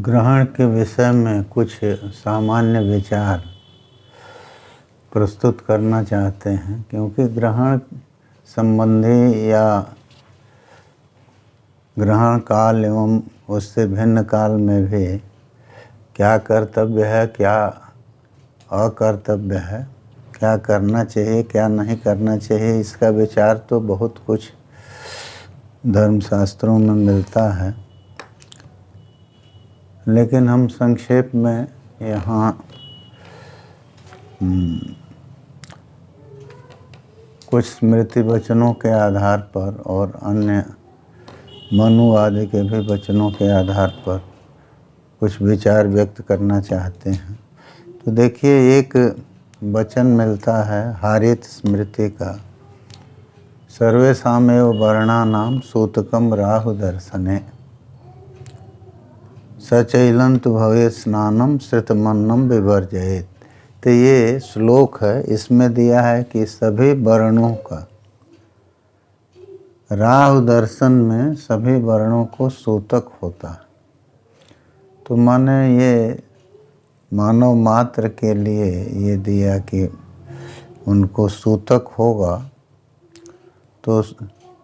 ग्रहण के विषय में कुछ सामान्य विचार प्रस्तुत करना चाहते हैं, क्योंकि ग्रहण संबंधी या ग्रहण काल एवं उससे भिन्न काल में भी क्या कर्तव्य है, क्या अकर्तव्य है, क्या करना चाहिए, क्या नहीं करना चाहिए, इसका विचार तो बहुत कुछ धर्मशास्त्रों में मिलता है। लेकिन हम संक्षेप में यहाँ कुछ स्मृति वचनों के आधार पर और अन्य मनु आदि के भी वचनों के आधार पर कुछ विचार व्यक्त करना चाहते हैं। तो देखिए, एक वचन मिलता है हारित स्मृति का, सर्वेषामेव वर्णानां सूतकं राहु दर्शने सचैलन्तु भवेत् स्नानं श्रितमन्नं विवर्जयेत्। तो ये श्लोक है, इसमें दिया है कि सभी वर्णों का राहु दर्शन में सभी वर्णों को सूतक होता है। तो माने ये मानव मात्र के लिए ये दिया कि उनको सूतक होगा, तो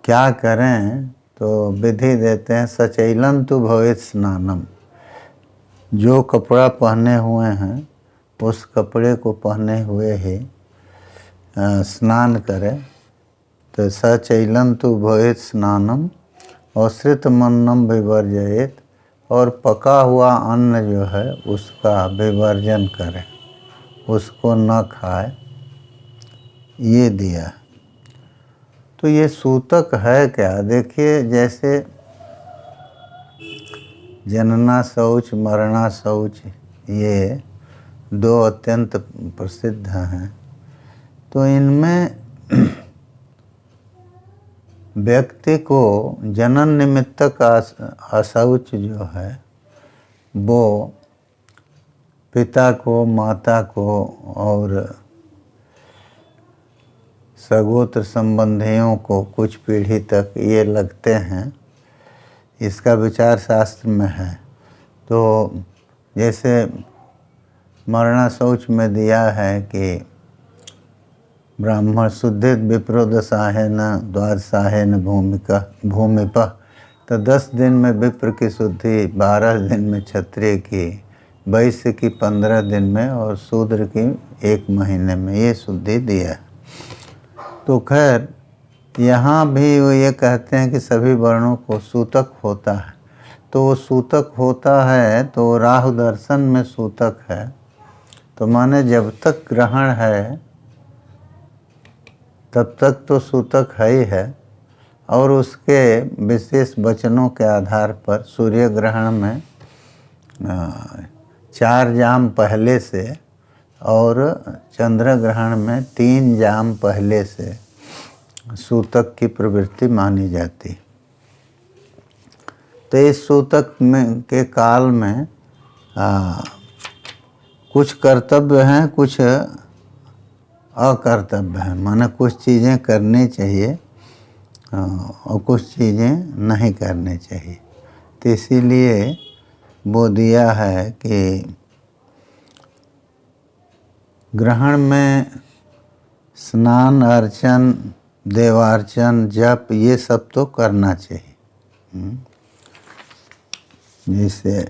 क्या करें, तो विधि देते हैं सचैलन्तु भवेत् स्नानम। जो कपड़ा पहने हुए हैं उस कपड़े को पहने हुए ही स्नान करें। तो सचैलन्तु भवेत् स्नानम और श्रितमन्नं विवर्जयेत्, और पका हुआ अन्न जो है उसका विवर्जन करें, उसको न खाए, ये दिया। तो ये सूतक है क्या? देखिए, जैसे जनना शौच, मरना शौच, ये दो अत्यंत प्रसिद्ध हैं। तो इनमें व्यक्ति को जनन निमित्तक अशौच जो है वो पिता को, माता को और सगोत्र संबंधियों को कुछ पीढ़ी तक ये लगते हैं। इसका विचार शास्त्र में है। तो जैसे मरना शौच में दिया है कि ब्राह्मण शुद्धित विप्रोदशाहेन द्वादशाहेन भूमिपः। तो 10 दिन में विप्र की शुद्धि, 12 दिन में क्षत्रिय की, वैश्य की 15 दिन में और शूद्र की 1 महीने में, ये शुद्धि दिया है। तो खैर, यहाँ भी वो ये कहते हैं कि सभी वर्णों को सूतक होता है। तो वो सूतक होता है तो राहु दर्शन में सूतक है। तो माने जब तक ग्रहण है तब तक तो सूतक है ही है, और उसके विशेष वचनों के आधार पर सूर्य ग्रहण में 4 जाम पहले से और चंद्र ग्रहण में 3 जाम पहले से सूतक की प्रवृत्ति मानी जाती। तो इस सूतक में के काल में कुछ कर्तव्य हैं, कुछ अकर्तव्य हैं। माने कुछ चीज़ें करनी चाहिए और कुछ चीज़ें नहीं करनी चाहिए। तो इसीलिए वो दिया है कि ग्रहण में स्नान, अर्चन, देवार्चन, जप, ये सब तो करना चाहिए। जैसे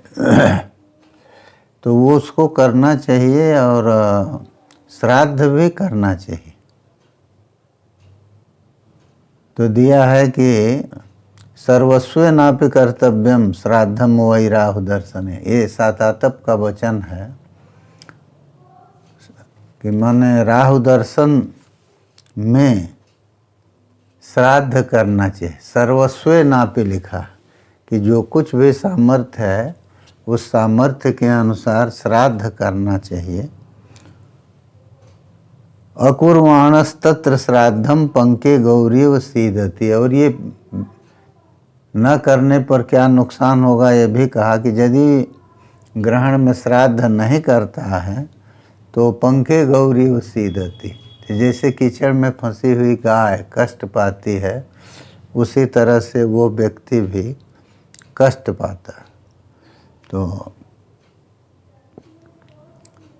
तो वो उसको करना चाहिए, और श्राद्ध भी करना चाहिए। तो दिया है कि सर्वस्व नापि कर्तव्यम श्राद्धम वै राहु दर्शने। ये सातातप का वचन है कि माने राहु दर्शन में श्राद्ध करना चाहिए। सर्वस्व नापि लिखा कि जो कुछ भी सामर्थ्य है उस सामर्थ्य के अनुसार श्राद्ध करना चाहिए। अकुर्वाणस्तत्र श्राद्धम पंके गौरीव सीदति। और ये न करने पर क्या नुकसान होगा ये भी कहा कि यदि ग्रहण में श्राद्ध नहीं करता है तो पंके गौरीव सीदति। जैसे कीचड़ में फंसी हुई गाय कष्ट पाती है, उसी तरह से वो व्यक्ति भी कष्ट पाता है। तो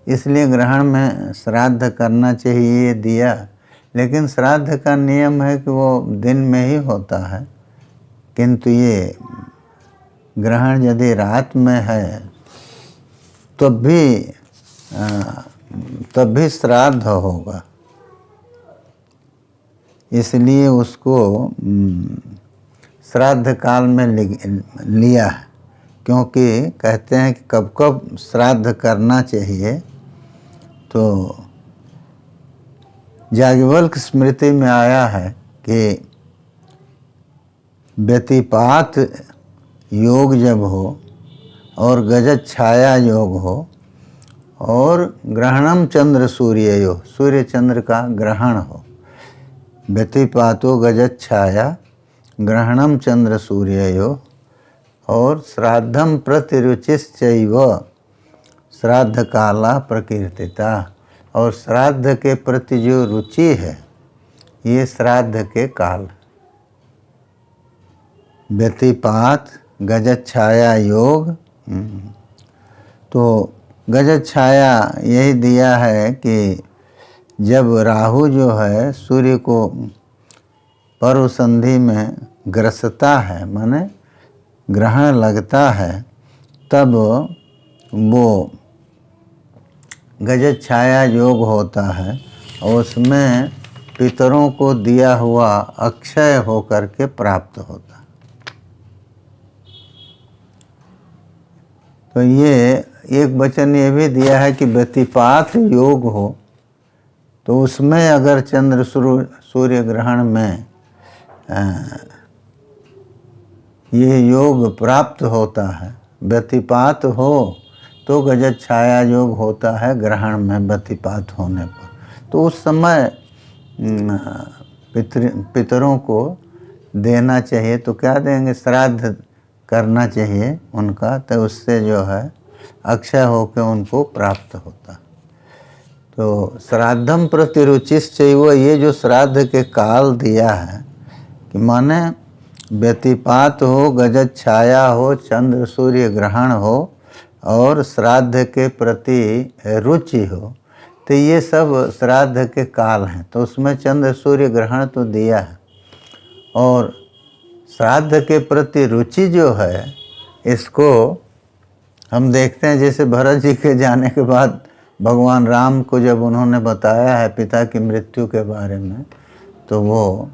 इसलिए ग्रहण में श्राद्ध करना चाहिए दिया, लेकिन श्राद्ध का नियम है कि वो दिन में ही होता है, किंतु ये ग्रहण यदि रात में है तब भी श्राद्ध होगा। इसलिए उसको श्राद्ध काल में लिया है, क्योंकि कहते हैं कि कब कब श्राद्ध करना चाहिए। तो याज्ञवल्क्य स्मृति में आया है कि व्यतिपात योग जब हो और गजत छाया योग हो और ग्रहणम चंद्र सूर्ययो, सूर्य चंद्र का ग्रहण हो, व्यतिपातो गजत छाया ग्रहणम चंद्र सूर्ययो और श्राद्धम प्रतिरुचिश्चैव श्राद्ध काला प्रकीर्तिता, और श्राद्ध के प्रति जो रुचि है ये श्राद्ध के काल। व्यतिपात गजत छाया योग, तो गजत छाया यही दिया है कि जब राहु जो है सूर्य को पर्व संधि में ग्रसता है, माने ग्रहण लगता है, तब वो गजत छाया योग होता है और उसमें पितरों को दिया हुआ अक्षय होकर के प्राप्त होता है। तो ये एक वचन ये भी दिया है कि व्यतिपात योग हो, तो उसमें अगर चंद्र सूर्य ग्रहण में ये योग प्राप्त होता है, व्यतिपात हो तो गजत छाया योग होता है ग्रहण में व्यतिपात होने पर। तो उस समय पितरों को देना चाहिए। तो क्या देंगे? श्राद्ध करना चाहिए उनका, तो उससे जो है अक्षय होकर उनको प्राप्त होता। तो श्राद्धम प्रतिरुचिश्चैव, ये जो श्राद्ध के काल दिया है कि माने व्यतिपात हो, गजत छाया हो, चंद्र सूर्य ग्रहण हो और श्राद्ध के प्रति रुचि हो, तो ये सब श्राद्ध के काल हैं। तो उसमें चंद्र सूर्य ग्रहण तो दिया है, और श्राद्ध के प्रति रुचि जो है इसको हम देखते हैं। जैसे भरत जी के जाने के बाद भगवान राम को जब उन्होंने बताया है पिता की मृत्यु के बारे में, तो वो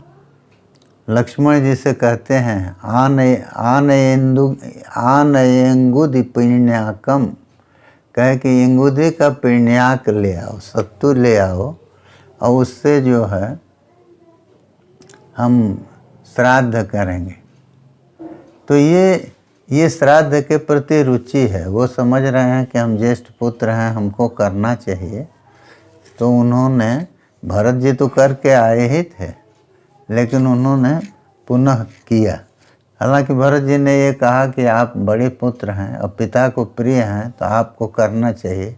लक्ष्मण जी से कहते हैं आनयेंगुदि पिण्याकम, कहे कि इंगुदी का पिण्याक ले आओ, सत्तू ले आओ, और उससे जो है हम श्राद्ध करेंगे। तो ये श्राद्ध के प्रति रुचि है, वो समझ रहे हैं कि हम ज्येष्ठ पुत्र हैं, हमको करना चाहिए। तो उन्होंने, भरत जी तो करके आए ही थे, लेकिन उन्होंने पुनः किया। हालांकि भरत जी ने ये कहा कि आप बड़े पुत्र हैं और पिता को प्रिय हैं, तो आपको करना चाहिए,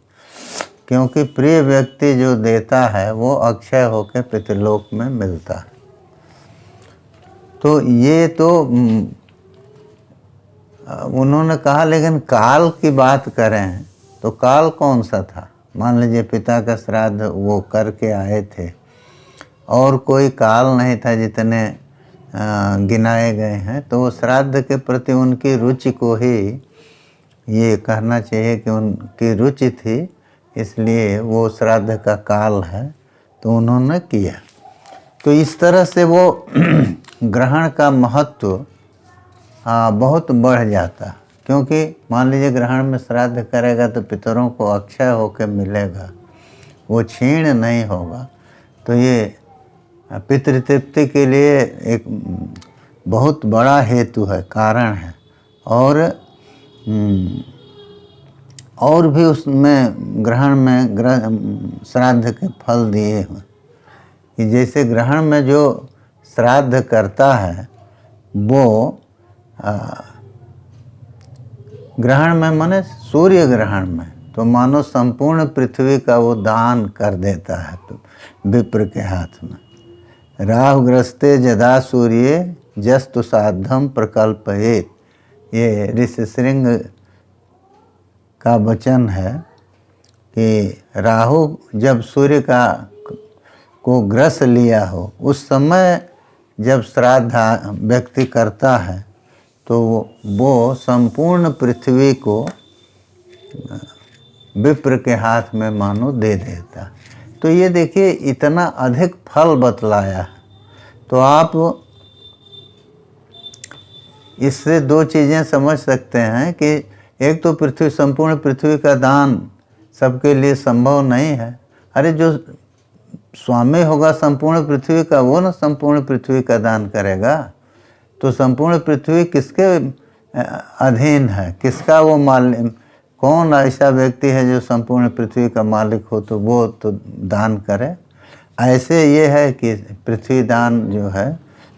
क्योंकि प्रिय व्यक्ति जो देता है वो अक्षय होकर पितृलोक में मिलता है। तो ये तो उन्होंने कहा, लेकिन काल की बात करें तो काल कौन सा था? मान लीजिए पिता का श्राद्ध वो करके आए थे और कोई काल नहीं था जितने गिनाए गए हैं, तो वो श्राद्ध के प्रति उनकी रुचि को ही ये कहना चाहिए कि उनकी रुचि थी, इसलिए वो श्राद्ध का काल है, तो उन्होंने किया। तो इस तरह से वो ग्रहण का महत्व बहुत बढ़ जाता, क्योंकि मान लीजिए ग्रहण में श्राद्ध करेगा तो पितरों को अक्षय होकर मिलेगा, वो क्षीण नहीं होगा। तो ये पितृतृप्ति के लिए एक बहुत बड़ा हेतु है, कारण है। और भी उसमें ग्रहण में श्राद्ध के फल दिए हुए कि जैसे ग्रहण में जो श्राद्ध करता है वो ग्रहण में माने सूर्य ग्रहण में तो मानो संपूर्ण पृथ्वी का वो दान कर देता है विप्र के हाथ में। राहुग्रस्ते यदा सूर्ये जस्तु साधम प्रकल्पयेत, ये ऋषिशृंग का वचन है कि राहु जब सूर्य को ग्रस लिया हो उस समय जब श्राद्ध व्यक्ति करता है तो वो संपूर्ण पृथ्वी को विप्र के हाथ में मानो दे देता। तो ये देखिए इतना अधिक फल बतलाया है। तो आप इससे दो चीज़ें समझ सकते हैं कि एक तो संपूर्ण पृथ्वी का दान सबके लिए संभव नहीं है। अरे जो स्वामी होगा संपूर्ण पृथ्वी का वो ना संपूर्ण पृथ्वी का दान करेगा। तो संपूर्ण पृथ्वी किसके अधीन है, किसका वो मालिक, कौन ऐसा व्यक्ति है जो संपूर्ण पृथ्वी का मालिक हो तो वो तो दान करे। ऐसे ये है कि पृथ्वी दान जो है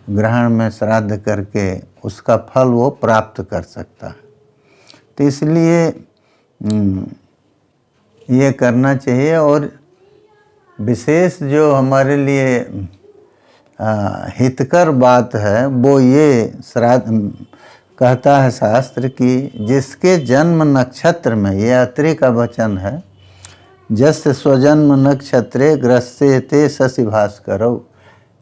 ग्रहण में श्राद्ध करके उसका फल वो प्राप्त कर सकता है। तो इसलिए ये करना चाहिए। और विशेष जो हमारे लिए हितकर बात है वो ये श्राद्ध कहता है शास्त्र कि जिसके जन्म नक्षत्र में, ये अत्रि का वचन है, जस्य स्वजन्म नक्षत्रे ग्रस्यते शशि भास्करौ,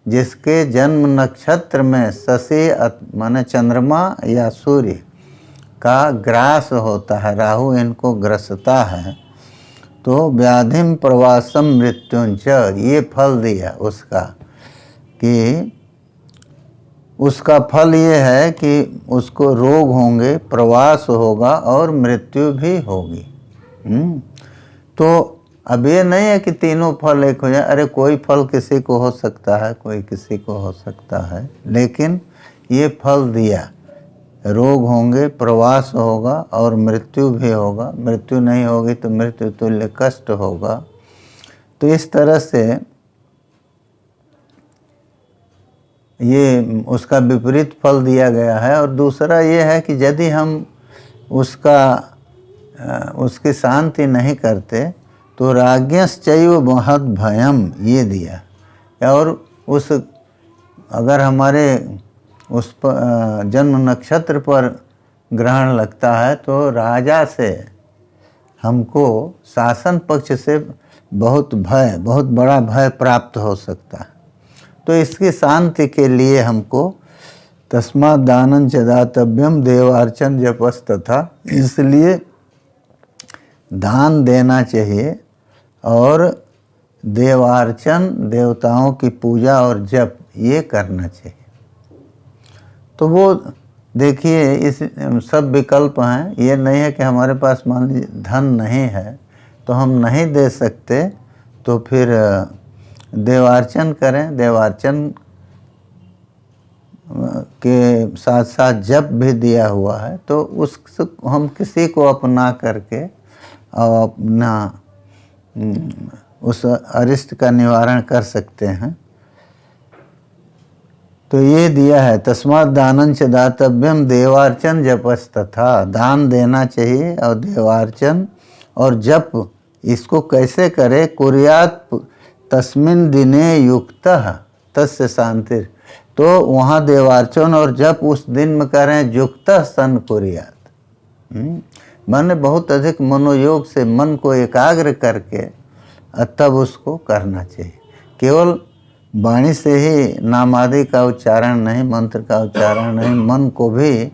जिसके जन्म नक्षत्र में शशि माने चंद्रमा या सूर्य का ग्रास होता है, राहु इनको ग्रसता है, तो व्याधिम प्रवासम मृत्युंच, ये फल दिया उसका कि उसका फल ये है कि उसको रोग होंगे, प्रवास होगा और मृत्यु भी होगी। तो अब ये नहीं है कि तीनों फल एक हो जाए। अरे कोई फल किसी को हो सकता है, कोई किसी को हो सकता है, लेकिन ये फल दिया, रोग होंगे, प्रवास होगा और मृत्यु भी होगा। मृत्यु नहीं होगी तो मृत्यु तुल्य कष्ट होगा। तो इस तरह से ये उसका विपरीत फल दिया गया है। और दूसरा ये है कि यदि हम उसकी शांति नहीं करते तो राज्ञश्चैव महद भयम, ये दिया। और उस अगर हमारे उस पर जन्म नक्षत्र पर ग्रहण लगता है तो राजा से हमको शासन पक्ष से बहुत बड़ा भय प्राप्त हो सकता है। तो इसकी शांति के लिए हमको तस्मात् दानं च दातव्यम देवार्चन जपस तथा, इसलिए दान देना चाहिए और देवार्चन, देवताओं की पूजा और जप ये करना चाहिए। तो वो देखिए इस सब विकल्प हैं। ये नहीं है कि हमारे पास मान लीजिए धन नहीं है तो हम नहीं दे सकते, तो फिर देवार्चन करें। देवार्चन के साथ साथ जप भी दिया हुआ है, तो उस हम किसी को अपना करके और अपना उस अरिष्ट का निवारण कर सकते हैं। तो ये दिया है तस्मात् दानं च दातव्यम देवार्चन जपस तथा, दान देना चाहिए और देवार्चन और जप इसको कैसे करे, कुर्यात तस्मिन् दिने युक्तः तस्य शांतिर, तो वहाँ देवार्चन और जप उस दिन में करें युक्तः सन कुर्यात, माने बहुत अधिक मनोयोग से मन को एकाग्र करके तब उसको करना चाहिए। केवल वाणी से ही नाम आदि का उच्चारण नहीं, मंत्र का उच्चारण नहीं, मन को भी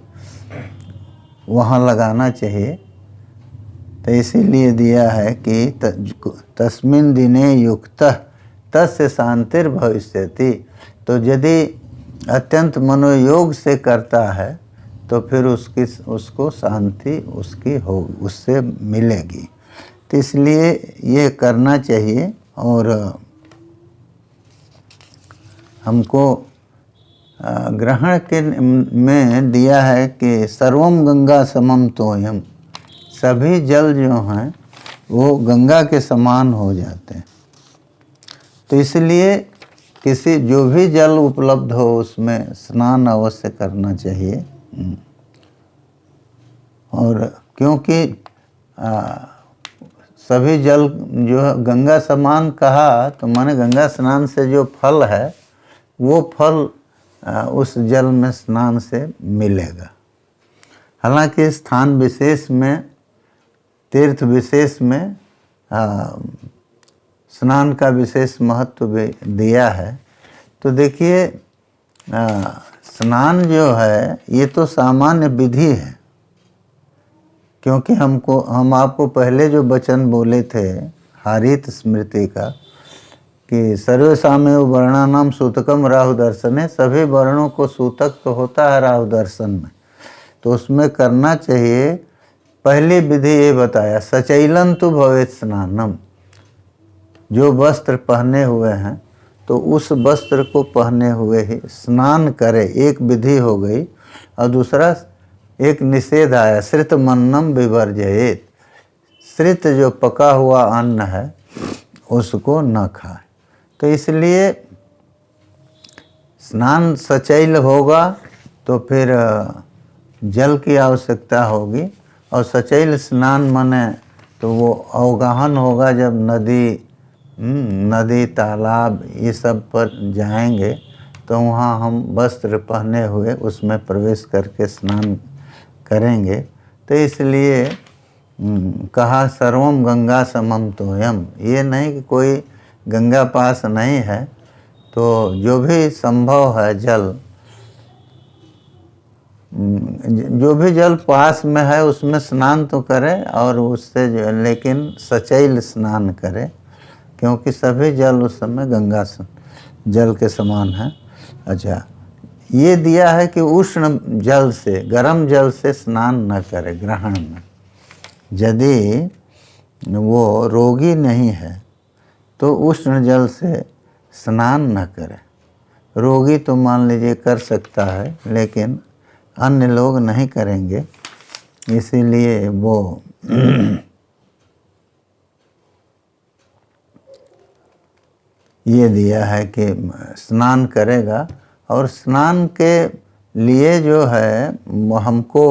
वहाँ लगाना चाहिए। तो इसीलिए दिया है कि तस्मिन् दिने युक्तः तस्य शांतिर भविष्यति। तो यदि अत्यंत मनोयोग से करता है तो फिर उसको शांति उसकी होगी, उससे मिलेगी। तो इसलिए ये करना चाहिए। और हमको ग्रहण के में दिया है कि सर्वम गंगा समम तोयम, सभी जल जो हैं वो गंगा के समान हो जाते हैं। तो इसलिए किसी जो भी जल उपलब्ध हो उसमें स्नान अवश्य करना चाहिए। और क्योंकि सभी जल जो है गंगा समान कहा तो माने गंगा स्नान से जो फल है वो फल उस जल में स्नान से मिलेगा। हालांकि स्थान विशेष में तीर्थ विशेष में स्नान का विशेष महत्व भी दिया है। तो देखिए स्नान जो है ये तो सामान्य विधि है, क्योंकि हम आपको पहले जो वचन बोले थे हारित स्मृति का कि सर्वेषामेव वर्णानाम सूतकम राहु दर्शने, सभी वर्णों को सूतक तो होता है राहु दर्शन में। तो उसमें करना चाहिए, पहली विधि ये बताया सचैलन तो भवेत स्नानम, जो वस्त्र पहने हुए हैं तो उस वस्त्र को पहने हुए ही स्नान करे, एक विधि हो गई। और दूसरा एक निषेध आया श्रितमन्नम विवर्जयेत, श्रित जो पका हुआ अन्न है उसको न खाए। तो इसलिए स्नान सचैल होगा तो फिर जल की आवश्यकता होगी, और सचैल स्नान माने तो वो अवगाहन होगा जब नदी तालाब ये सब पर जाएंगे तो वहाँ हम वस्त्र पहने हुए उसमें प्रवेश करके स्नान करेंगे। तो इसलिए कहा सर्वम गंगा समम तोयम, ये नहीं कि कोई गंगा पास नहीं है, तो जो भी संभव है जल, जो भी जल पास में है उसमें स्नान तो करे, और उससे जो लेकिन सचैल स्नान करे, क्योंकि सभी जल उस समय गंगा जल के समान है। अच्छा, ये दिया है कि उष्ण जल से, गर्म जल से स्नान न करे ग्रहण में। यदि वो रोगी नहीं है तो उष्ण जल से स्नान न करे। रोगी तो मान लीजिए कर सकता है, लेकिन अन्य लोग नहीं करेंगे, इसीलिए वो ये दिया है कि स्नान करेगा। और स्नान के लिए जो है हमको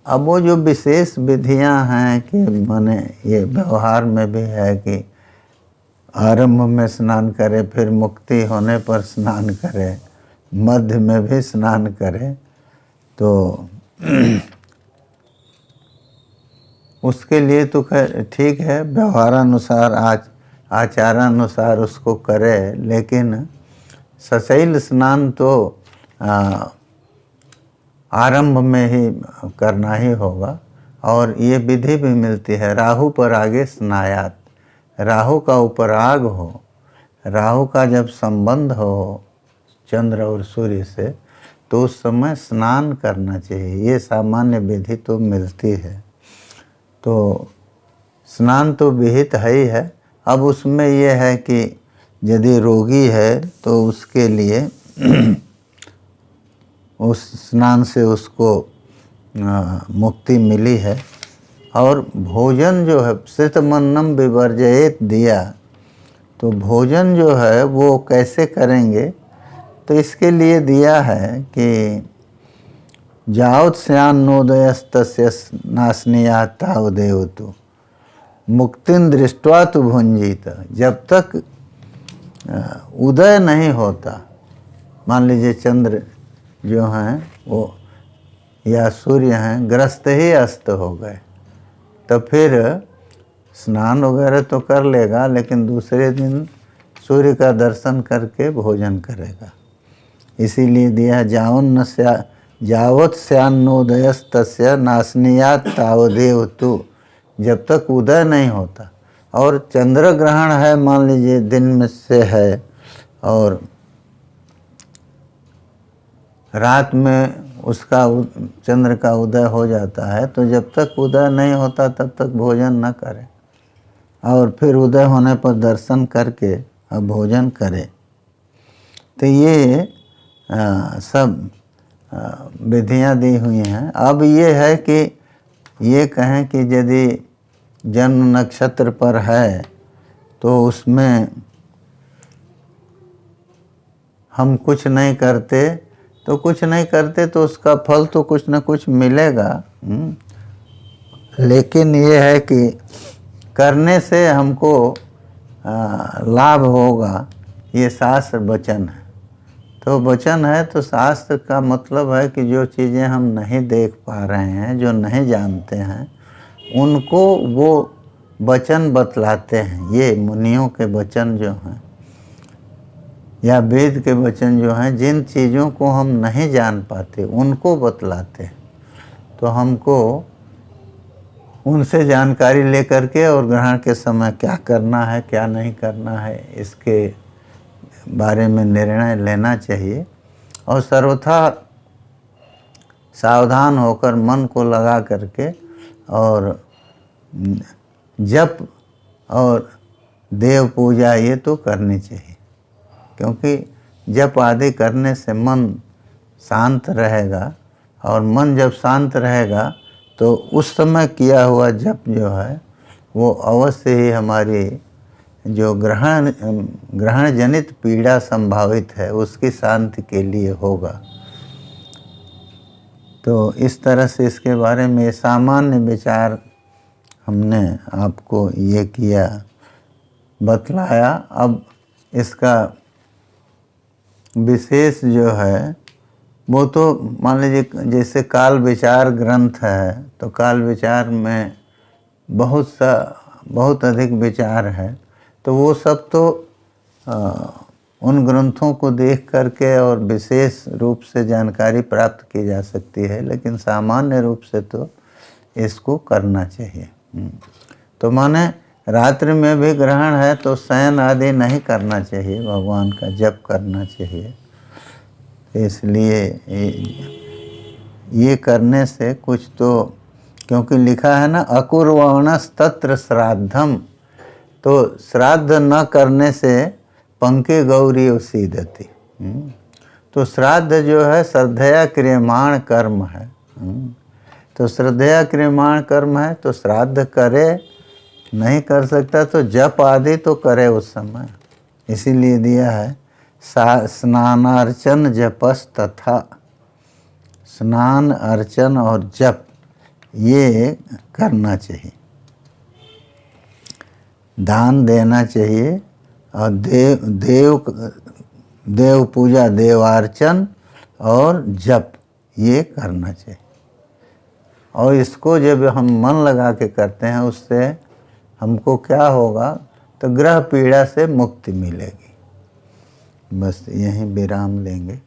अब वो जो विशेष विधियां हैं कि माने ये व्यवहार में भी है कि आरंभ में स्नान करे, फिर मुक्ति होने पर स्नान करे, मध्य में भी स्नान करे। तो उसके लिए तो ठीक है, व्यवहारानुसार आचारानुसार उसको करे, लेकिन सचैल स्नान तो आरंभ में ही करना ही होगा। और ये विधि भी मिलती है राहु पर आगे स्नायात, राहु का उपराग हो, राहु का जब संबंध हो चंद्र और सूर्य से, तो उस समय स्नान करना चाहिए। ये सामान्य विधि तो मिलती है। तो स्नान तो विहित है ही है। अब उसमें ये है कि यदि रोगी है तो उसके लिए उस स्नान से उसको मुक्ति मिली है। और भोजन जो है श्रितमन्नम विवर्जयेत दिया, तो भोजन जो है वो कैसे करेंगे, तो इसके लिए दिया है कि जावत स्यान्नोदयस्तस्य नासनीया तावदेवतु मुक्तिन दृष्ट्वा तु भुंजीत। जब तक उदय नहीं होता, मान लीजिए चंद्र जो हैं वो या सूर्य हैं ग्रस्त ही अस्त हो गए, तो फिर स्नान वगैरह तो कर लेगा, लेकिन दूसरे दिन सूर्य का दर्शन करके भोजन करेगा। इसीलिए दिया जावत स्यान्नोदयस्तस्य नासनीयात तावदेवतु, जब तक उदय नहीं होता। और चंद्र ग्रहण है, मान लीजिए दिन में से है और रात में उसका चंद्र का उदय हो जाता है, तो जब तक उदय नहीं होता तब तक भोजन न करे, और फिर उदय होने पर दर्शन करके अब भोजन करे। तो ये सब विधियां दी हुई हैं। अब ये है कि ये कहें कि यदि जन्म नक्षत्र पर है तो उसमें हम कुछ नहीं करते, तो कुछ नहीं करते तो उसका फल तो कुछ न कुछ मिलेगा। लेकिन ये है कि करने से हमको लाभ होगा, ये शास्त्र वचन है। तो वचन है तो शास्त्र का मतलब है कि जो चीज़ें हम नहीं देख पा रहे हैं, जो नहीं जानते हैं, उनको वो वचन बतलाते हैं। ये मुनियों के वचन जो हैं या वेद के वचन जो हैं, जिन चीज़ों को हम नहीं जान पाते उनको बतलाते हैं। तो हमको उनसे जानकारी लेकर के और ग्रहण के समय क्या करना है क्या नहीं करना है इसके बारे में निर्णय लेना चाहिए और सर्वथा सावधान होकर मन को लगा करके और जप और देव पूजा ये तो करनी चाहिए, क्योंकि जप आदि करने से मन शांत रहेगा और मन जब शांत रहेगा तो उस समय किया हुआ जप जो है वो अवश्य ही हमारी जो ग्रहण जनित पीड़ा संभावित है उसकी शांति के लिए होगा। तो इस तरह से इसके बारे में सामान्य विचार हमने आपको ये किया बतलाया। अब इसका विशेष जो है वो तो मान लीजिए जैसे काल विचार ग्रंथ है तो काल विचार में बहुत अधिक विचार है, तो वो सब तो उन ग्रंथों को देख करके और विशेष रूप से जानकारी प्राप्त की जा सकती है, लेकिन सामान्य रूप से तो इसको करना चाहिए। तो माने रात्रि में भी ग्रहण है तो शयन आदि नहीं करना चाहिए, भगवान का जप करना चाहिए। इसलिए ये करने से कुछ तो, क्योंकि लिखा है ना अकुर्वाणस तत्र श्राद्धम, तो श्राद्ध न करने से पंके गौरी उसीदति। तो श्राद्ध जो है श्रद्धया क्रियमाण कर्म है। तो श्रद्धया क्रियमाण कर्म है तो श्राद्ध करे, नहीं कर सकता तो जप आदि तो करे उस समय। इसीलिए दिया है स्नानार्चन जपस तथा, स्नान अर्चन और जप ये करना चाहिए, दान देना चाहिए और देव पूजा देवार्चन और जप ये करना चाहिए। और इसको जब हम मन लगा के करते हैं उससे हमको क्या होगा, तो ग्रह पीड़ा से मुक्ति मिलेगी। बस यहीं विराम लेंगे।